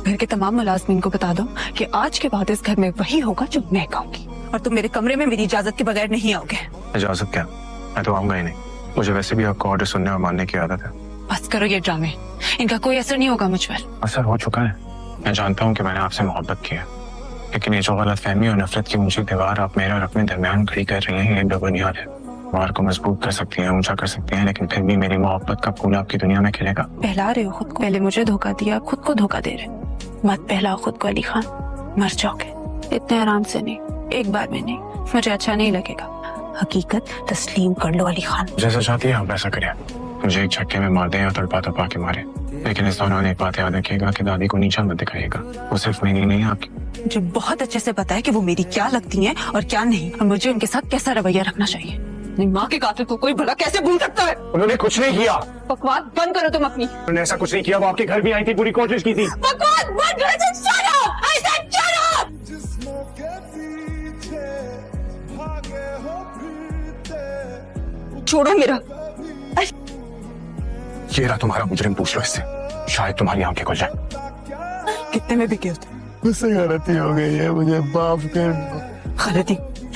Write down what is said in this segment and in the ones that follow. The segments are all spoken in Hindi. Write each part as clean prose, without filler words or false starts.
घर के तमाम मुलाजमीन को बता दो कि आज के बाद इस घर में वही होगा जो मैं कहूँगी, और तुम मेरे कमरे में मेरी इजाजत के बगैर नहीं आओगे। इजाजत क्या, मैं तो आऊंगा ही नहीं। मुझे वैसे भी आपको ऑर्डर सुनने और मानने की आदत है। बस करो ये ड्रामे, इनका कोई असर नहीं होगा मुझ पर। असर हो चुका है। मैं जानता हूँ कि मैंने आपसे मोहब्बत की है, लेकिन ये जो गलतफहमी और नफरत की ऊंची दीवार आप मेरे और अपने दरमियान खड़ी कर रही हैं, ये बेबुनियाद है। दीवार को मजबूत कर सकती हैं, ऊंचा कर सकती हैं, लेकिन फिर भी मेरी मोहब्बत का फूल आपकी दुनिया में खिलेगा। पहला रहे हो खुद को, पहले मुझे धोखा दिया, खुद को धोखा दे रहे। मत पहलाओ खुद को अली खान, मर जाओगे। इतने आराम से नहीं, एक बार में नहीं, मुझे अच्छा नहीं लगेगा। हकीकत तस्लीम कर लो अली खान। जैसा चाहती है आप वैसा करिए। मुझे एक झटके में मार दें या तड़पा तड़पा के मारे, लेकिन इस दौरान एक बात याद रखिएगा कि दादी को नीचा मत दिखाइएगा। वो सिर्फ मेरी नहीं आपकी। मुझे बहुत अच्छे से पता है कि वो मेरी क्या लगती हैं और क्या नहीं, और मुझे उनके साथ कैसा रवैया रखना चाहिए। अपनी माँ के कातिल को कोई भला कैसे भूल सकता है? उन्होंने कुछ नहीं किया। बकवास बंद करो तुम अपनी। उन्होंने ऐसा कुछ नहीं किया। वो आपके घर भी आई थी, पूरी कोशिश की थी। बकवास बंद करो। Shut up! I said shut up! छोड़ो मेरा। ये रहा तुम्हारा मुजरिम, पूछ लो इससे, शायद तुम्हारी आंखें खुल जाए। कितने में बिके हो तुम? मुझसे गलती हो गई है, मुझे माफ कर दो। गलती?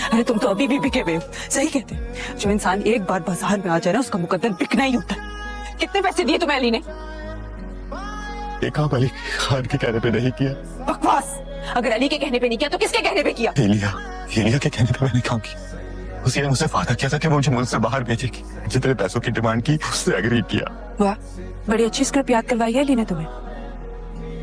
अरे तुम तो अभी भी बिके हुए हो। सही कहते हैं, जो इंसान एक बार बाजार में आ जाए ना, उसका मुकद्दर बिकना ही होता है। कितने पैसे दिए तुम्हें अली ने? ये काम अली खान के कहने पे नहीं किया। बकवास। अगर अली के कहने पे नहीं किया तो किसके कहने पे किया? हेलिया के कहने पे मैंने काम किया। उसी ने मुझसे वादा किया था कि वो मुझे मुल्क से बाहर भेजेगी। जितने पैसों की डिमांड की उससे एग्री किया। वाह, बड़ी अच्छी स्क्रिप्ट याद करवाई है अली ने तुम्हें।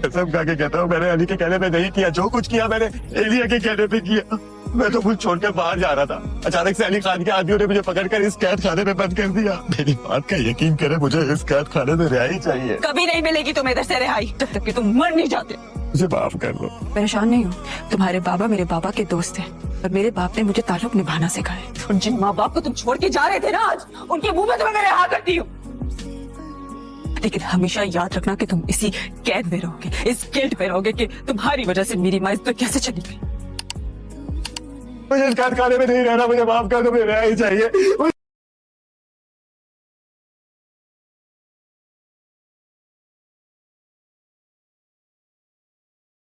कसम खा के कहता हूँ, मैंने अली के कहने पे नहीं किया। जो कुछ किया मैंने एलिया के कहने पे किया। मैं तो मुझे छोड़कर बाहर जा रहा था, अचानक से अली खान के आदमियों ने मुझे पकड़कर इस कैद खाने में बंद कर दिया। मेरी बात का यकीन करे, मुझे इस कैद खाने में रिहाई चाहिए। कभी नहीं मिलेगी तुम्हें इधर से रिहाई, जब तक कि तुम मर नहीं जाते। मुझे माफ कर दो। परेशान नहीं हो, तुम्हारे बाबा मेरे बाबा के दोस्त हैं, और मेरे बाप ने मुझे ताल्लुक निभाना सिखाया। और जिन माँ बाप को तुम छोड़ के जा रहे थे ना आज, उनके मुंह में तुम्हें मैं रिहा करती हूँ। लेकिन हमेशा याद रखना कि तुम इसी कैद में रहोगे, इस गिल्ट में रहोगे कि तुम्हारी वजह से मेरी माँ इस तो कैसे चली गई। मुझे इस कैद खाने में नहीं रहना, मुझे माफ कर दो, मुझे रिहाई चाहिए।